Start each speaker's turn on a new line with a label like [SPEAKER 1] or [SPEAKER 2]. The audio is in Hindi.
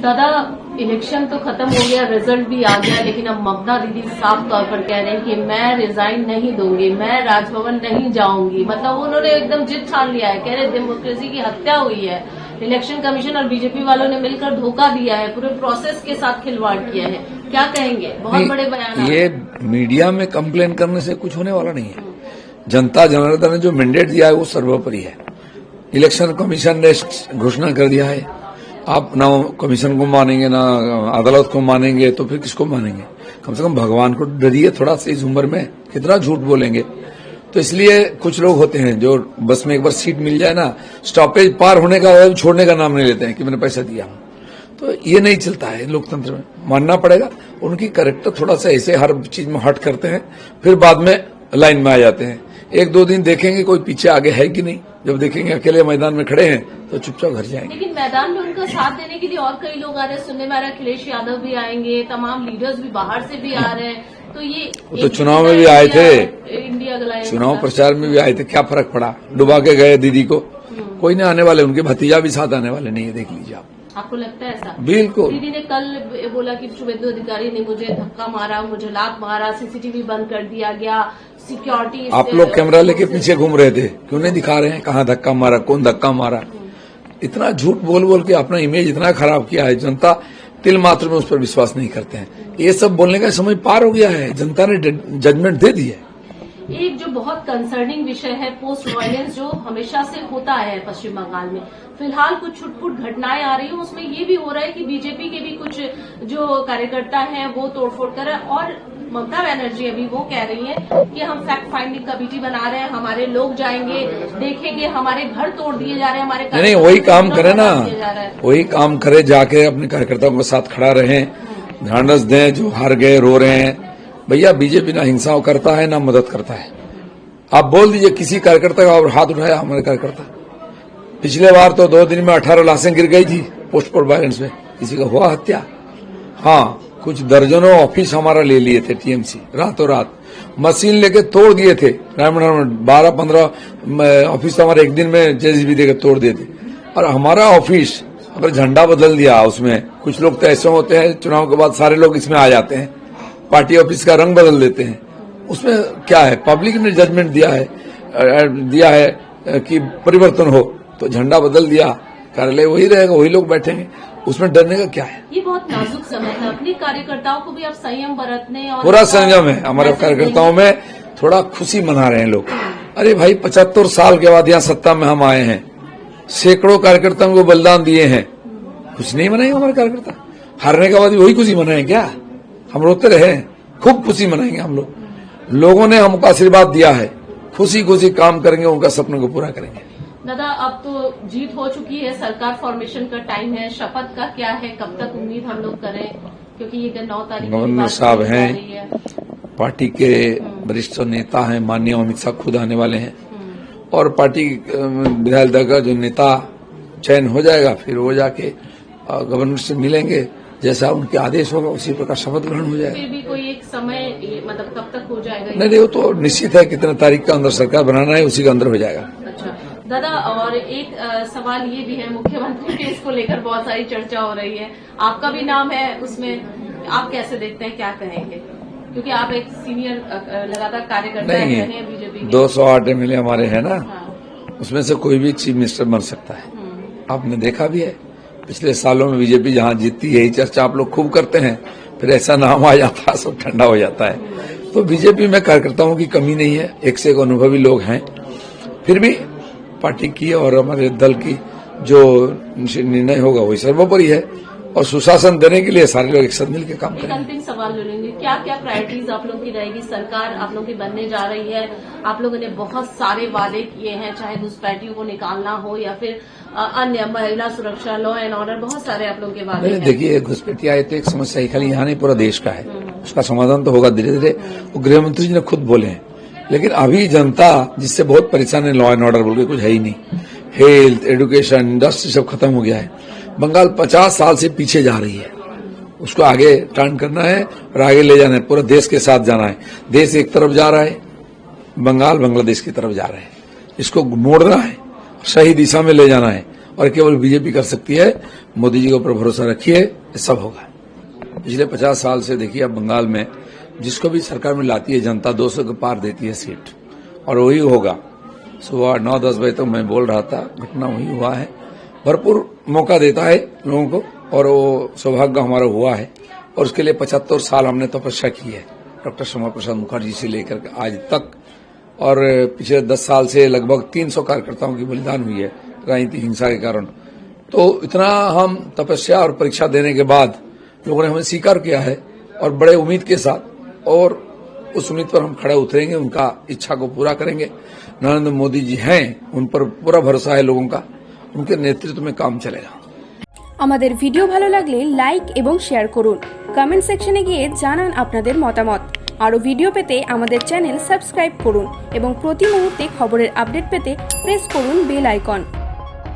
[SPEAKER 1] दादा, इलेक्शन तो खत्म हो गया, रिजल्ट भी आ गया, लेकिन अब ममता दीदी साफ तौर पर कह रहे हैं कि मैं रिजाइन नहीं दूंगी, मैं राजभवन नहीं जाऊंगी। मतलब उन्होंने एकदम जिद ठान लिया है। कह रहे डेमोक्रेसी की हत्या हुई है, इलेक्शन कमीशन और बीजेपी वालों ने मिलकर धोखा दिया है, पूरे प्रोसेस के साथ खिलवाड़ किया है। क्या कहेंगे? बहुत बड़े बयान।
[SPEAKER 2] ये मीडिया में कंप्लेन करने से कुछ होने वाला नहीं है। जनता जनार्दन ने जो मैंडेट दिया है वो सर्वोपरि है। इलेक्शन कमीशन ने घोषणा कर दिया है, आप ना कमीशन को मानेंगे ना अदालत को मानेंगे तो फिर किसको मानेंगे? कम से कम भगवान को डरिए थोड़ा सा इस उम्र में, कितना झूठ बोलेंगे। तो इसलिए कुछ लोग होते हैं जो बस में एक बार सीट मिल जाए ना, स्टॉपेज पार होने का छोड़ने का नाम नहीं लेते हैं कि मैंने पैसा दिया। तो ये नहीं चलता है लोकतंत्र में, मानना पड़ेगा। उनकी कैरेक्टर थोड़ा सा ऐसे हर चीज में हट करते हैं, फिर बाद में लाइन में आ जाते हैं। एक दो दिन देखेंगे कोई पीछे आगे है कि नहीं, जब देखेंगे अकेले मैदान में खड़े हैं तो चुपचाप घर जाएंगे।
[SPEAKER 1] लेकिन मैदान में उनका साथ देने के लिए और कई लोग आ रहे हैं। सुनने में आ रहा है अखिलेश यादव भी आएंगे, तमाम लीडर्स भी बाहर से भी आ रहे हैं। तो ये
[SPEAKER 2] तो चुनाव में भी आए थे,
[SPEAKER 1] इंडिया गलाए,
[SPEAKER 2] चुनाव प्रचार में भी आए थे, क्या फर्क पड़ा? डुबा के गए दीदी को। कोई नहीं आने वाले, उनके भतीजा भी साथ आने वाले नहीं है, देख लीजिए आप।
[SPEAKER 1] आपको लगता है ऐसा?
[SPEAKER 2] बिल्कुल।
[SPEAKER 1] दीदी ने कल बोला कि शुभेंदु अधिकारी ने मुझे धक्का मारा, मुझे लात मारा, सीसीटीवी बंद कर दिया गया, सिक्योरिटी।
[SPEAKER 2] आप लोग कैमरा लेके पीछे घूम रहे थे, क्यों नहीं दिखा रहे हैं कहाँ धक्का मारा, कौन धक्का मारा? इतना झूठ बोल बोल के अपना इमेज इतना खराब किया है, जनता तिल मात्र में उस पर विश्वास नहीं करते हैं। ये सब बोलने का समय पार हो गया है, जनता ने जजमेंट दे दी है।
[SPEAKER 1] एक जो बहुत कंसर्निंग विषय है पोस्ट वायलेंस, जो हमेशा से होता है पश्चिम बंगाल में। फिलहाल कुछ छुटपुट घटनाएं आ रही हैं, उसमें ये भी हो रहा है कि बीजेपी के भी कुछ जो कार्यकर्ता हैं वो तोड़फोड़ कर रहे हैं। और ममता बनर्जी अभी वो कह रही हैं कि हम फैक्ट फाइंडिंग कमेटी बना रहे हैं, हमारे लोग जाएंगे, देखेंगे हमारे घर तोड़ दिए जा रहे हैं, हमारे
[SPEAKER 2] नहीं वही काम करे ना, वही काम करे, जाके अपने कार्यकर्ताओं के साथ खड़ा रहें, ढांढस दें जो हार गए रो रहे हैं। भैया बीजेपी ना हिंसा करता है ना मदद करता है। आप बोल दीजिए किसी कार्यकर्ता का और हाथ उठाया हमारे कार्यकर्ता। पिछले बार तो 2 दिन में 18 लाशें गिर गई थी पोस्ट वायलेंस में, किसी का हुआ हत्या। हाँ, कुछ दर्जनों ऑफिस हमारा ले लिए थे टीएमसी, रातों रात मशीन लेके तोड़ दिए थे। 12-15 ऑफिस हमारे एक दिन में जेसीबी देकर तोड़ दिए थे। और हमारा ऑफिस अगर झंडा बदल दिया उसमें, कुछ लोग तो ऐसे होते हैं चुनाव के बाद सारे लोग इसमें आ जाते हैं, पार्टी ऑफिस का रंग बदल देते हैं। उसमें क्या है, पब्लिक ने जजमेंट दिया है कि परिवर्तन हो, तो झंडा बदल दिया, कार्यालय वही रहेगा, वही लोग बैठेंगे, उसमें डरने का क्या है?
[SPEAKER 1] ये बहुत नाजुक समय है, अपने कार्यकर्ताओं को भी आप संयम बरतने और
[SPEAKER 2] पूरा संयम है। हमारे कार्यकर्ताओं में थोड़ा खुशी मना रहे हैं लोग। अरे भाई 75 साल के बाद यहाँ सत्ता में हम आए हैं, सैकड़ों कार्यकर्ताओं को बलिदान दिए हैं, कुछ नहीं मनाएंगे हमारे कार्यकर्ता? हारने के बाद भी वही खुशी मनाएंगे क्या? हम रोते रहे, खूब खुशी मनाएंगे हम लोग। लोगों ने हमको आशीर्वाद दिया है, खुशी खुशी काम करेंगे, उनका सपने को पूरा करेंगे।
[SPEAKER 1] दादा, अब तो जीत हो चुकी है, सरकार फॉर्मेशन का टाइम है, शपथ का क्या है, कब तक उम्मीद हम लोग करें? क्योंकि ये 9 तारीख
[SPEAKER 2] गवर्नर साहब हैं, पार्टी के वरिष्ठ नेता हैं, माननीय अमित शाह खुद आने वाले हैं, और पार्टी विधायक दल का जो नेता चयन हो जाएगा, फिर वो जाके गवर्नर से मिलेंगे, जैसा उनके आदेश होगा उसी प्रकार शपथ ग्रहण हो जाएगा।
[SPEAKER 1] फिर भी कोई एक समय मतलब कब तक हो जाएगा?
[SPEAKER 2] नहीं, वो तो निश्चित है, कितने तारीख का अंदर सरकार बनाना है उसी के अंदर हो जाएगा।
[SPEAKER 1] अच्छा दादा, और एक सवाल ये भी है, मुख्यमंत्री के इसको लेकर बहुत सारी चर्चा हो रही है, आपका भी नाम है उसमें, आप कैसे देखते हैं, क्या कहेंगे? क्योंकि आप एक सीनियर लगातार कार्यकर्ता रहे हैं बीजेपी।
[SPEAKER 2] 208 MLA हमारे हैं ना,
[SPEAKER 1] हाँ।
[SPEAKER 2] उसमें से कोई भी चीफ मिनिस्टर बन सकता है। आपने देखा भी है पिछले सालों में बीजेपी जहां जीतती है, यही चर्चा आप लोग खूब करते हैं, फिर ऐसा नाम आ जाता है, सब ठंडा हो जाता है। तो बीजेपी में कार्यकर्ताओं की कमी नहीं है, एक से एक अनुभवी लोग हैं। फिर भी पार्टी की और हमारे दल की जो निर्णय होगा वही सर्वोपरि है, और सुशासन देने के लिए सारे लोग एक साथ मिलकर काम करेंगे।
[SPEAKER 1] अंतिम सवाल ले लेंगे, क्या क्या प्रायोरिटीज आप लोग की रहेगी? सरकार आप लोग की बनने जा रही है, आप लोगों ने बहुत सारे वादे किए हैं, चाहे घुसपैठियों को निकालना हो या फिर अन्य महिला सुरक्षा, लॉ एंड ऑर्डर, बहुत सारे आप लोग के वादे हैं।
[SPEAKER 2] देखिए, घुसपैठिया तो एक समस्या खाली यहाँ नहीं, पूरा देश का है, उसका समाधान तो होगा धीरे धीरे, वो गृहमंत्री जी ने खुद बोले हैं। लेकिन अभी जनता जिससे बहुत परेशान है, लॉ एंड ऑर्डर बोल के कुछ है ही नहीं, हेल्थ, एजुकेशन, इंडस्ट्री सब खत्म हो गया है। बंगाल 50 साल से पीछे जा रही है, उसको आगे टर्न करना है और आगे ले जाना है, पूरा देश के साथ जाना है। देश एक तरफ जा रहा है, बंगाल बांग्लादेश की तरफ जा रहा है, इसको मोड़ना है, सही दिशा में ले जाना है, और केवल बीजेपी कर सकती है। मोदी जी के ऊपर भरोसा रखिए, ये सब होगा। पिछले 50 साल से देखिए, अब बंगाल में जिसको भी सरकार में लाती है जनता 200 के पार देती है सीट, और वही होगा। सुबह 9-10 बजे तक मैं बोल रहा था, घटना वही हुआ है। भरपूर मौका देता है लोगों को, और वो सौभाग्य हमारा हुआ है। और उसके लिए 75 साल हमने तपस्या की है, डॉक्टर श्यामा प्रसाद मुखर्जी से लेकर के आज तक। और पिछले 10 साल से लगभग 300 कार्यकर्ताओं की बलिदान हुई है राजनीतिक हिंसा के कारण। तो इतना हम तपस्या और परीक्षा देने के बाद लोगों ने हमें स्वीकार किया है, और बड़े उम्मीद के साथ, और उस उम्मीद पर हम खड़े उतरेंगे, उनका इच्छा को पूरा करेंगे। नरेंद्र मोदी जी हैं, उन पर पूरा भरोसा है लोगों का, उनके नेतृत्व में काम चलेगा।
[SPEAKER 3] আমাদের ভিডিও ভালো লাগলে লাইক এবং শেয়ার করুন, কমেন্ট সেকশনে গিয়ে জানান আপনাদের মতামত। আরও ভিডিও পেতে আমাদের চ্যানেল সাবস্ক্রাইব করুন এবং প্রতি মুহূর্তে খবরের আপডেট পেতে প্রেস করুন বেল আইকন।